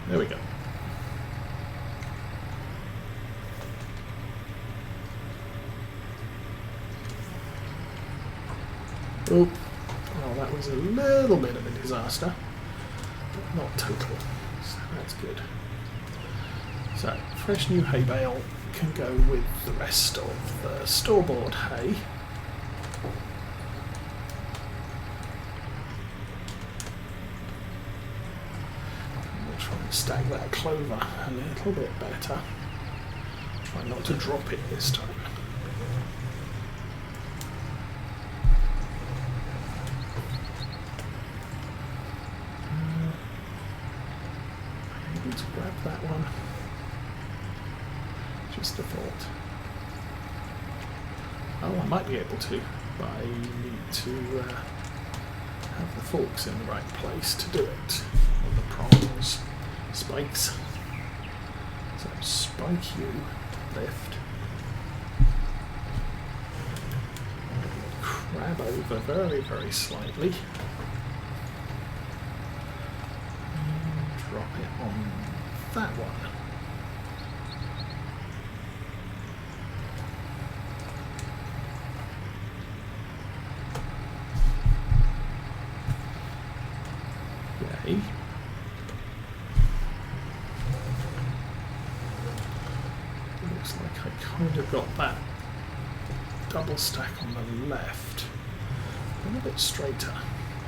There we go. Oh, well, that was a little bit of a disaster, but not total, so that's good. So, fresh new hay bale can go with the rest of the store-bought hay. We'll try and stack that clover a little bit better. Try not to drop it this time. To grab that one. Just a thought. Oh, I might be able to, but I need to have the forks in the right place to do it. Or the prongs, spikes. So spike you, lift. Crab over very, very slightly. Drop it on that one. Yay. Looks like I kind of got that double stack on the left a little bit straighter.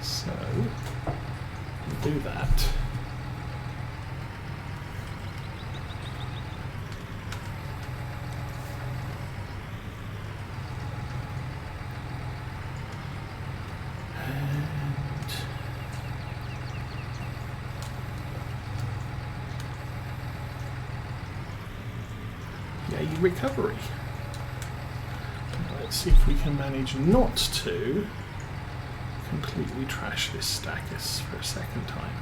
So we'll do that. Recovery. Let's see if we can manage not to completely trash this stackers for a second time.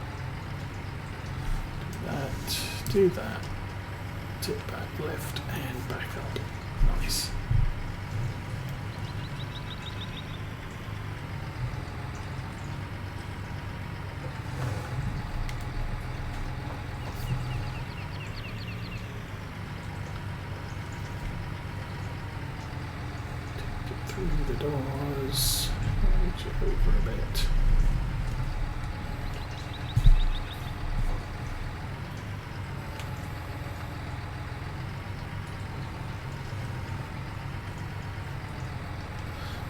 Do that, tip back, lift, and back up. Nice. Through the doors, edge it over a bit.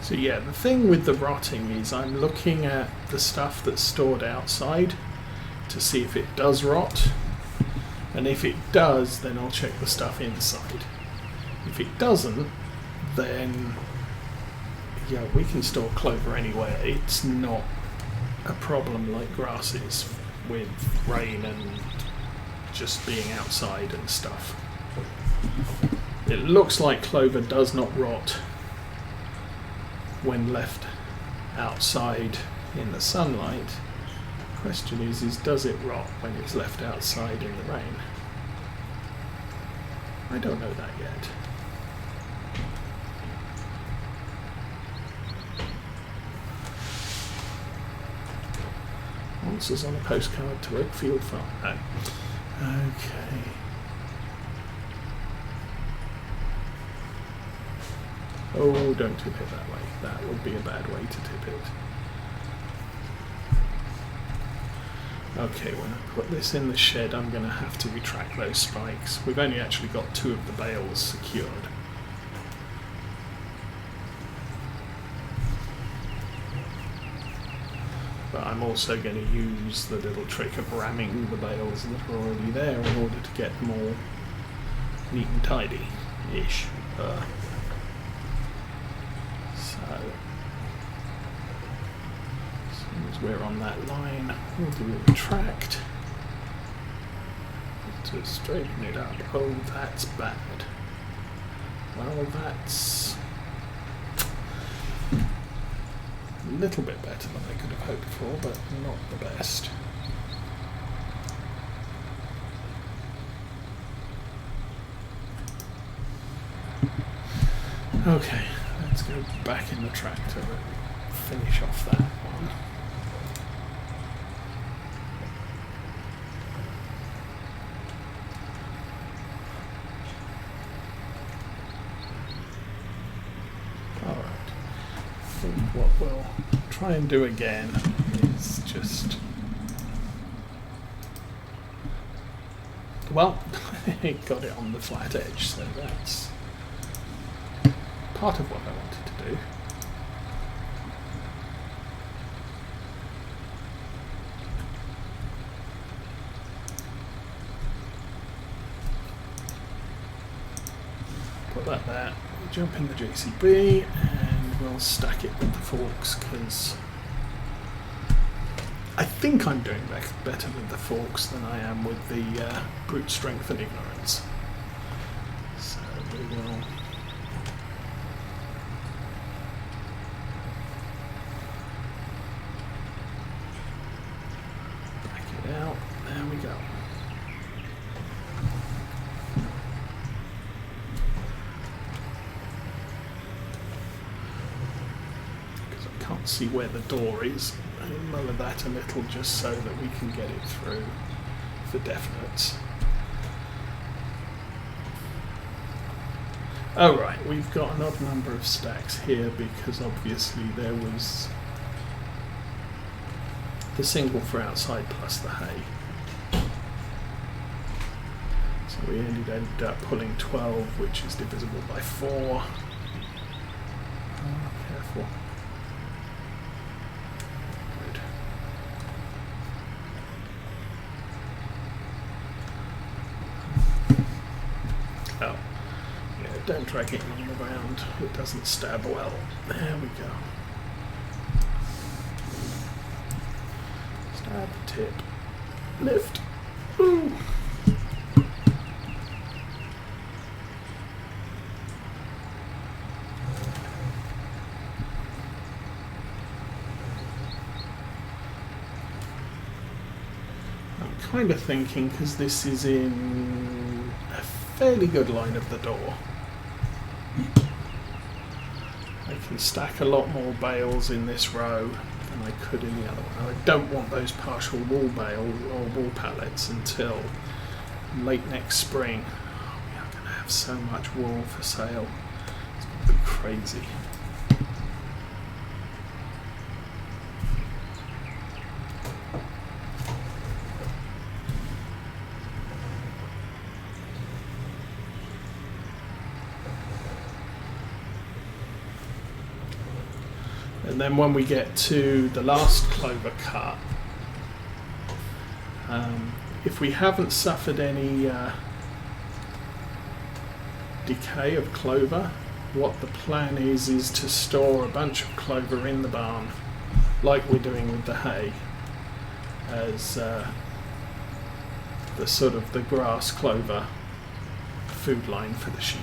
So yeah, the thing with the rotting is I'm looking at the stuff that's stored outside to see if it does rot, and if it does, then I'll check the stuff inside. If it doesn't, then yeah, we can store clover anywhere. It's not a problem like grass is with rain and just being outside and stuff. It looks like clover does not rot when left outside in the sunlight. The question is does it rot when it's left outside in the rain? I don't know that yet. Answers on a postcard to Oakfield Farm. No. Okay. Oh, don't tip it that way. That would be a bad way to tip it. Okay, when I put this in the shed, I'm going to have to retract those spikes. We've only actually got 2 of the bales secured. But I'm also going to use the little trick of ramming the bales that are already there in order to get more neat and tidy-ish. So, as soon as we're on that line, we'll do a retract to straighten it up. Oh, that's bad. Well, that's a little bit better than I could have hoped for, but not the best. Okay, let's go back in the tractor and finish off that one. we'll try and do again is just... Well, it got it on the flat edge, so that's part of what I wanted to do. Put that there, we'll jump in the JCB and we'll stack it with the forks, because I think I'm doing better with the forks than I am with the brute strength and ignorance. So we will back it out. There we go. Because I can't see where the door is. I'll lower that a little just so that we can get it through for definites. Oh right, we've got an odd number of stacks here because obviously there was the single for outside plus the hay. So we ended up pulling 12, which is divisible by 4. Oh, careful. Oh, yeah, don't drag it along the ground, it doesn't stab well. There we go. Stab, tip, lift. Ooh. I'm kind of thinking, because this is in a fairly good line of the door, I can stack a lot more bales in this row than I could in the other one. I don't want those partial wall bale or wall pallets until late next spring. Oh, we are going to have so much wool for sale. It's going to be crazy. And then when we get to the last clover cut, if we haven't suffered any decay of clover, what the plan is to store a bunch of clover in the barn, like we're doing with the hay, as the sort of the grass clover food line for the sheep.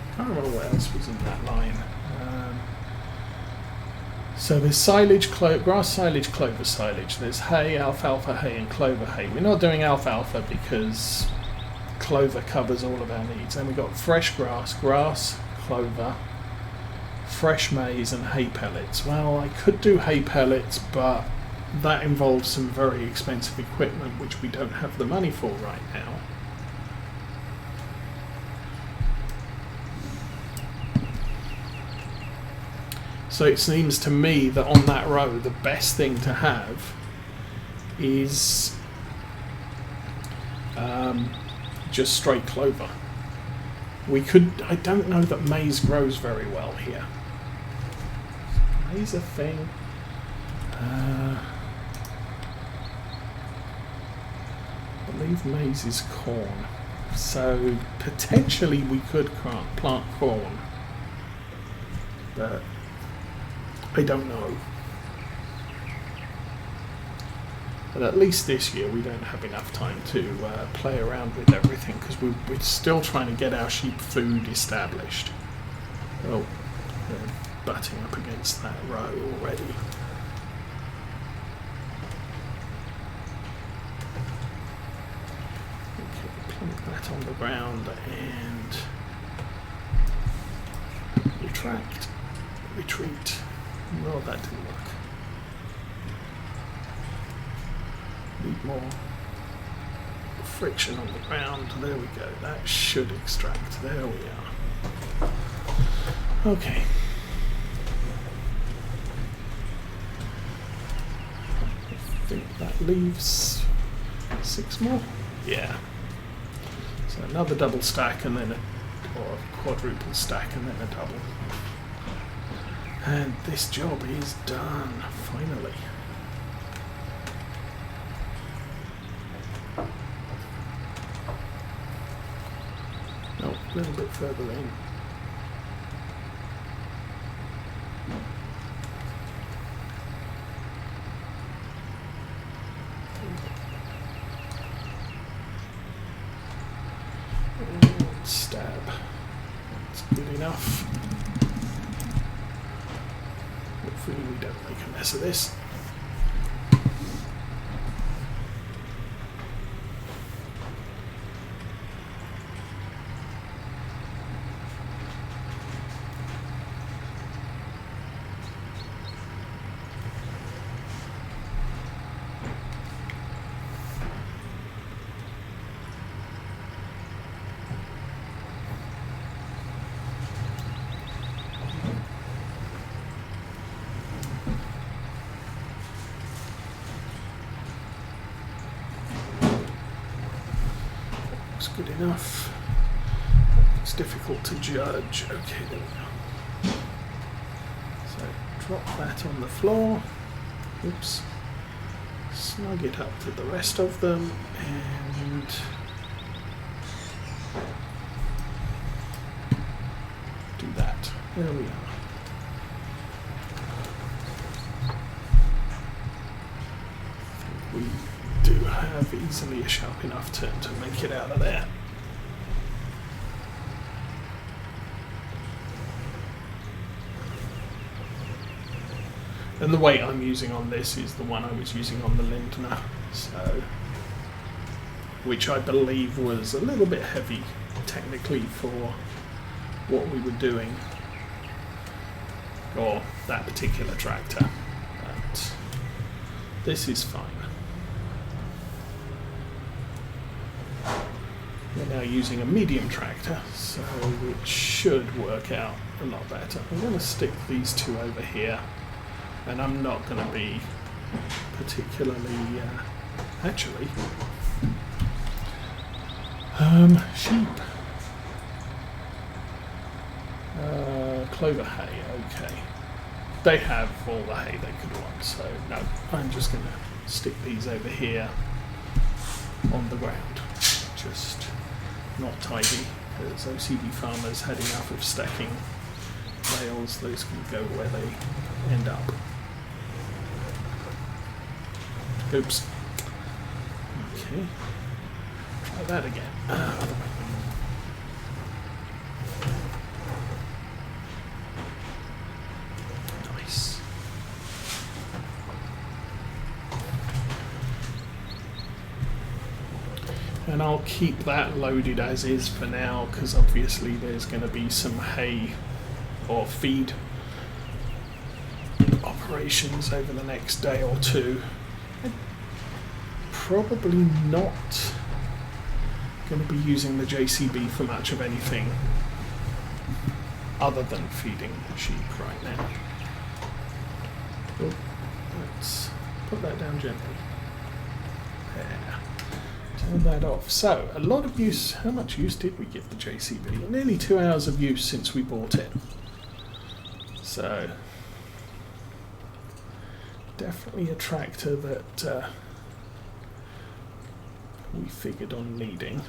I can't remember what else was in that line. So there's silage, grass silage, clover silage. There's hay, alfalfa hay, and clover hay. We're not doing alfalfa because clover covers all of our needs. And we've got fresh grass, clover, fresh maize, and hay pellets. Well, I could do hay pellets, but that involves some very expensive equipment, which we don't have the money for right now. So it seems to me that on that row, the best thing to have is just straight clover. We could, I don't know that maize grows very well here. Maize a thing? I believe maize is corn. So potentially we could plant corn, but I don't know. But at least this year we don't have enough time to play around with everything, because we're still trying to get our sheep food established. Oh, they're butting up against that row already. Okay, plunk that on the ground and retract, retreat. Well, that didn't work. Need more friction on the ground. There we go. That should extract. There we are. Okay. think that leaves 6 more. Yeah. So another double stack and then or a quadruple stack and then a double. And this job is done, finally. Oh, a little bit further in. Stab. That's good enough. Hopefully we don't make a mess of this. Good enough. It's difficult to judge. Okay, there we go. So drop that on the floor. Oops. Snug it up to the rest of them and do that. There we are. I think we do have easily a sharp enough turn to make it out of there. And the weight I'm using on this is the one I was using on the Lindner, so which I believe was a little bit heavy technically for what we were doing, or that particular tractor, but this is fine. We're now using a medium tractor, so it should work out a lot better. I'm going to stick these two over here, and I'm not going to be particularly, actually, sheep. Clover hay, okay. They have all the hay they could want, so no, I'm just going to stick these over here on the ground. Just not tidy, because OCD farmers had enough of stacking bales. Those can go where they end up. Oops. Okay. Try that again. Other way. Nice. And I'll keep that loaded as is for now, because obviously there's going to be some hay or feed operations over the next day or two. Probably not going to be using the JCB for much of anything other than feeding sheep right now. Oh, let's put that down gently. There. Turn that off. So, a lot of use. How much use did we give the JCB? Nearly 2 hours of use since we bought it. So, definitely a tractor that we figured on needing.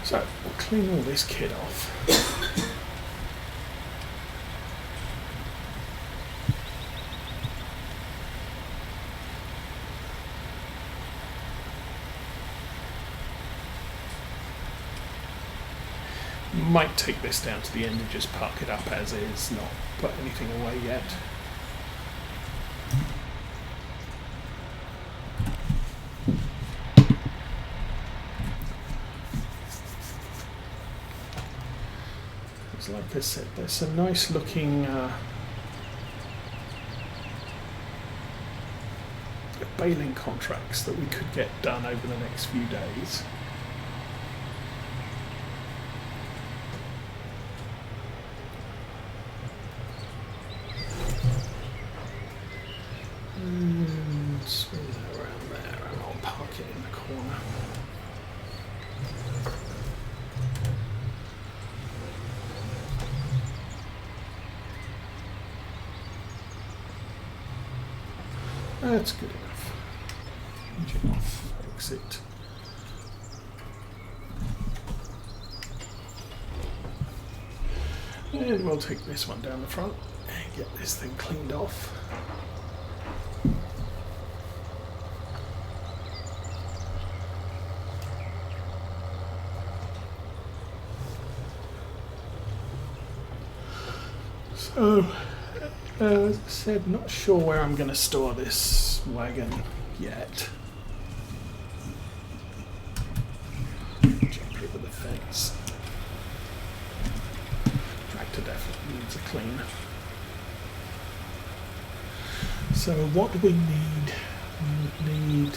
So we'll clean all this kit off. Might take this down to the end and just park it up as is, not put anything away yet. Like I said, there's some nice looking baling contracts that we could get done over the next few days. Swing that around there and I'll park it in the corner. That's good enough. Engine off, exit. And we'll take this one down the front and get this thing cleaned off. So, as I said, not sure where I'm going to store this wagon yet. Jump over the fence. Tractor definitely needs a clean. So what do we need? We need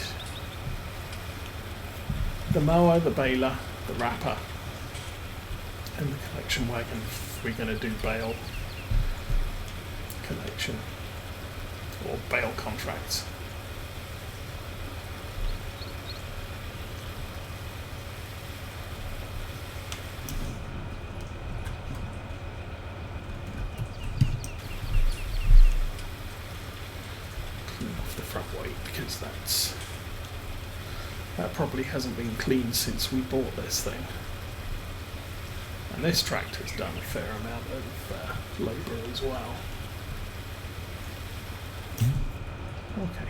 the mower, the baler, the wrapper, and the collection wagon if we're going to do bale collection or bale contracts. Clean off the front weight because that probably hasn't been cleaned since we bought this thing. And this tractor's done a fair amount of labour as well. Okay.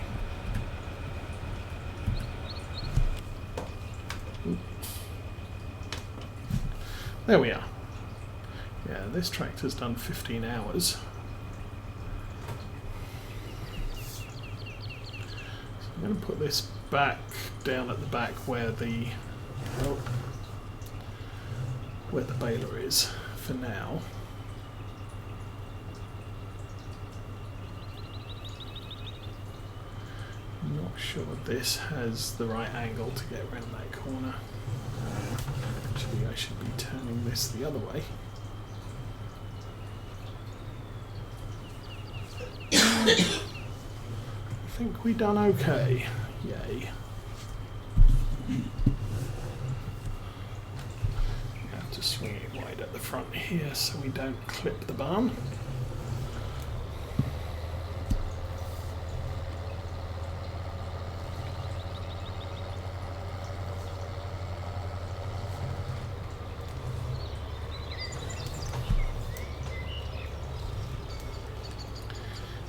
There we are. Yeah, this tractor's done 15 hours. So I'm going to put this back down at the back where the baler is for now. Not sure this has the right angle to get around that corner. Actually, I should be turning this the other way. I think we done okay. Yay. Have to swing it wide at the front here so we don't clip the barn.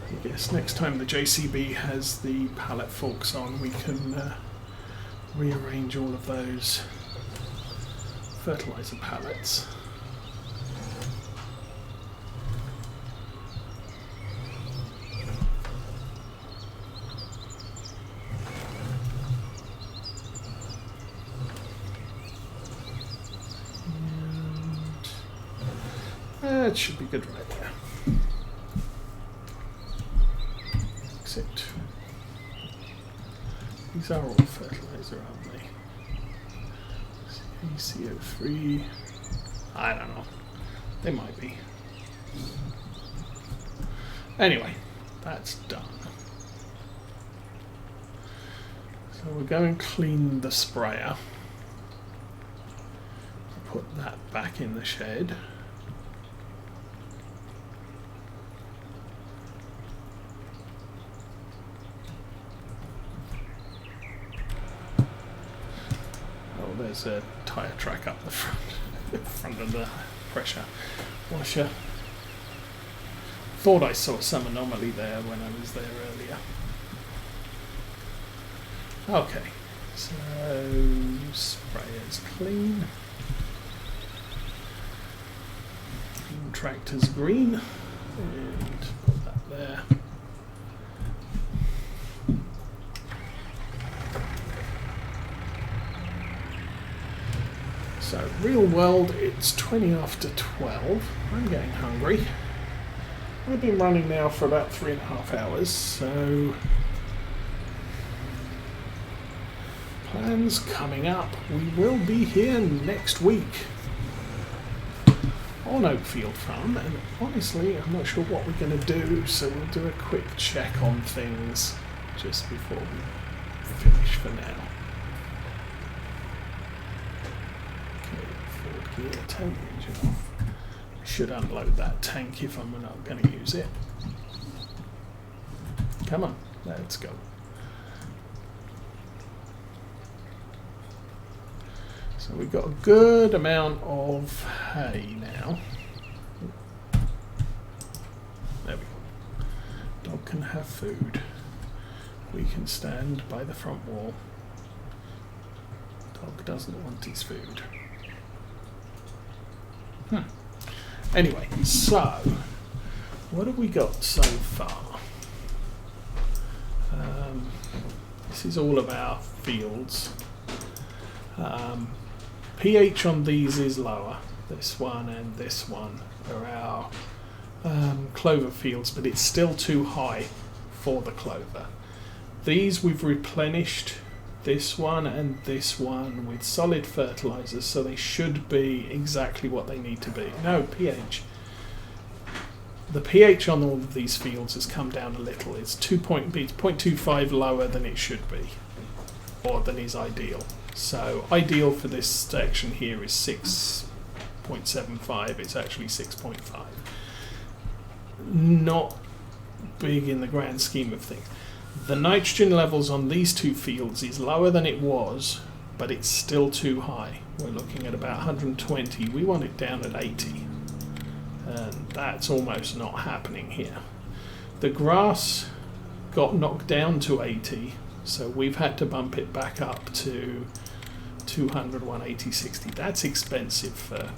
I guess next time the JCB has the pallet forks on, we can rearrange all of those fertilizer pallets. And that should be good right there. These are all fertilizer, aren't they? CO3. I don't know. They might be. Anyway, that's done. So we'll go and clean the sprayer. Put that back in the shed. There's a tyre track up the front of the pressure washer. Thought I saw some anomaly there when I was there earlier. Okay, so sprayer's clean. Tractor's green, and put that there. So, real world, it's 20 after 12. I'm getting hungry. I've been running now for about 3.5 hours, so Plans coming up. We will be here next week on Oakfield Farm, and honestly I'm not sure what we're going to do, so we'll do a quick check on things just before we finish for now. Okay, forward gear, tank engine off. Should unload that tank if I'm not going to use it. Come on, let's go. So we've got a good amount of hay now. There we go. Dog can have food. We can stand by the front wall. Dog doesn't want his food. Anyway, so what have we got so far? This is all of our fields. pH on these is lower. This one and this one are our clover fields, but it's still too high for the clover. These we've replenished, this one and this one, with solid fertilizers, so they should be exactly what they need to be. No, pH. The pH on all of these fields has come down a little. It's 0.25 lower than it should be, or than is ideal. So ideal for this section here is 6.75. It's actually 6.5. Not big in the grand scheme of things. The nitrogen levels on these two fields is lower than it was, but it's still too high. We're looking at about 120. We want it down at 80. And that's almost not happening here. The grass got knocked down to 80, so we've had to bump it back up to 200, 180, 60. That's expensive for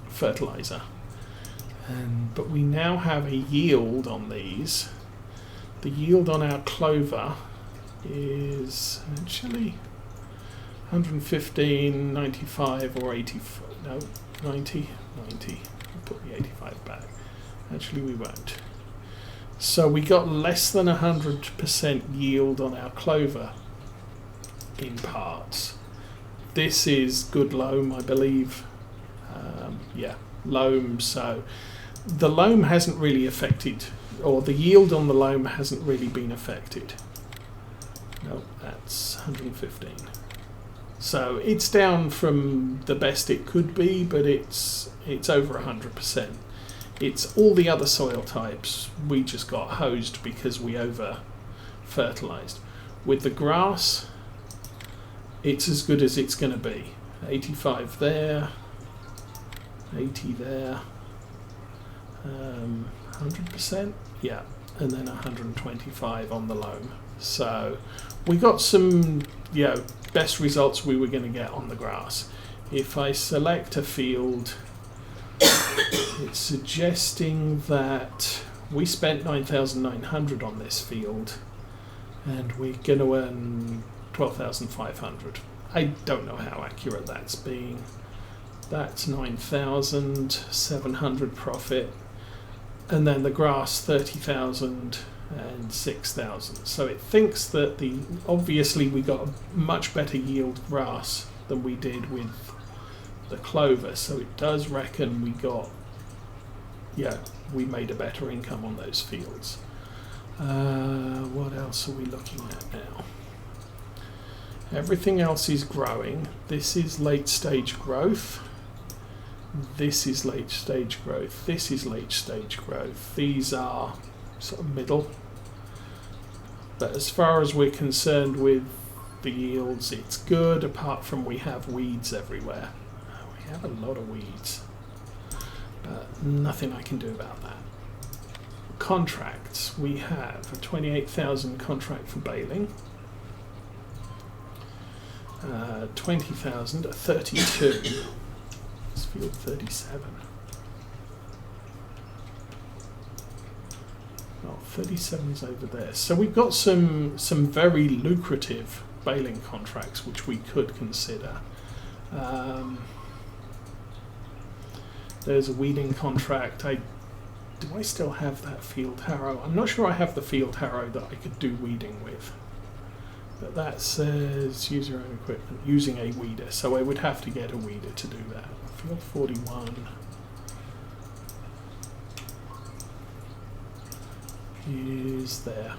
fertilizer. But we now have a yield on these. The yield on our clover is actually 115, 95 or 80, no, 90. I'll put the 85 back. Actually we won't. So we got less than 100% yield on our clover in parts. This is good loam, I believe. Yeah, loam. So the loam hasn't really affected, or the yield on the loam hasn't really been affected. No, that's 115. So it's down from the best it could be, but it's over 100%. It's all the other soil types we just got hosed because we over fertilized. With the grass, it's as good as it's going to be. 85 there, 80 there, 100%, yeah, and then 125 on the loam. So we got some, best results we were going to get on the grass. If I select a field, it's suggesting that we spent 9,900 on this field and we're going to earn 12,500. I don't know how accurate that's being. That's 9,700 profit, and then the grass 30,000 and 6,000. So it thinks that obviously we got a much better yield grass than we did with the clover, so it does reckon we made a better income on those fields. What else are we looking at now? Everything else is growing. This is late stage growth. This is late stage growth. This is late stage growth. These are sort of middle. But as far as we're concerned with the yields, it's good, apart from we have weeds everywhere. We have a lot of weeds. But nothing I can do about that. Contracts. We have a 28,000 contract for baling. 20,000, 32. It's field 37. Oh, 37's over there. So we've got some very lucrative baling contracts which we could consider. There's a weeding contract. Do I still have that field harrow? I'm not sure I have the field harrow that I could do weeding with. But that says use your own equipment using a weeder, so I would have to get a weeder to do that. Field 41 is there.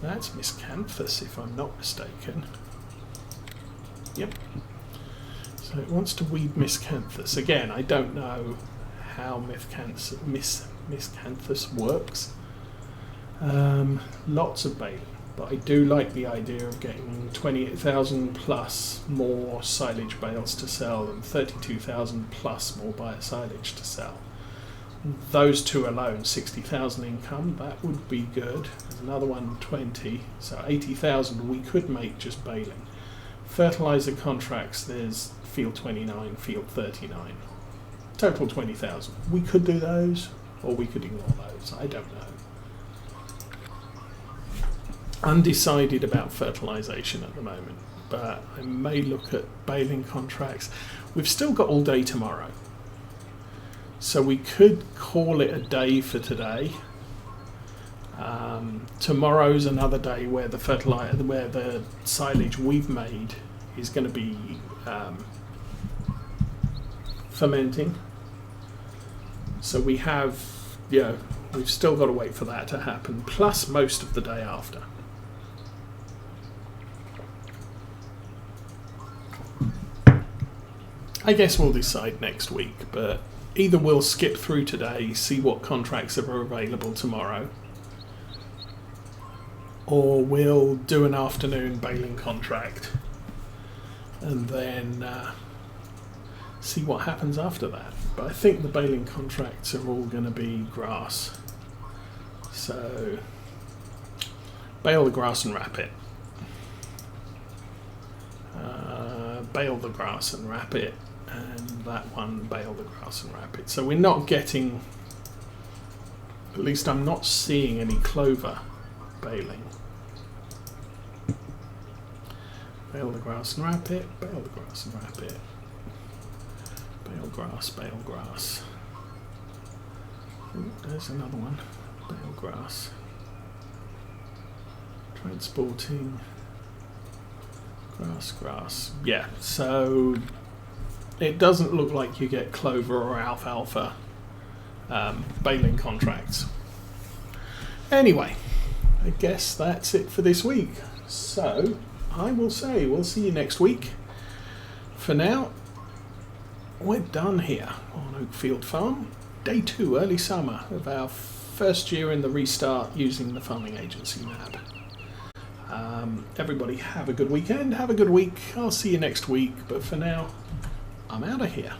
That's miscanthus, if I'm not mistaken. Yep. So it wants to weed miscanthus. Again, I don't know how miscanthus works. Lots of baling, but I do like the idea of getting 28,000 plus more silage bales to sell and 32,000 plus more biosilage to sell. Those two alone, 60,000 income, that would be good. There's another one, 20, so 80,000 we could make just baling. Fertilizer contracts, there's field 29, field 39. Total 20,000. We could do those, or we could ignore those, I don't know. Undecided about fertilization at the moment, but I may look at baling contracts. We've still got all day tomorrow. So we could call it a day for today. Tomorrow's another day where the silage we've made is going to be fermenting. So we have, we've still got to wait for that to happen, plus most of the day after. I guess we'll decide next week, but either we'll skip through today, see what contracts are available tomorrow, or we'll do an afternoon baling contract and then see what happens after that. But I think the baling contracts are all going to be grass. So bale the grass and wrap it. Bale the grass and wrap it. And that one, bale the grass and wrap it. So we're not getting, at least I'm not seeing any clover baling. Bale the grass and wrap it, bale the grass and wrap it. Bale grass, bale grass. Ooh, there's another one. Bale grass. Transporting. Grass, grass. Yeah, so it doesn't look like you get clover or alfalfa baling contracts. Anyway, I guess that's it for this week. So I will say we'll see you next week. For now, we're done here on Oakfield Farm. Day 2, early summer of our first year in the restart using the farming agency map. Everybody have a good weekend, have a good week. I'll see you next week, but for now, I'm out of here.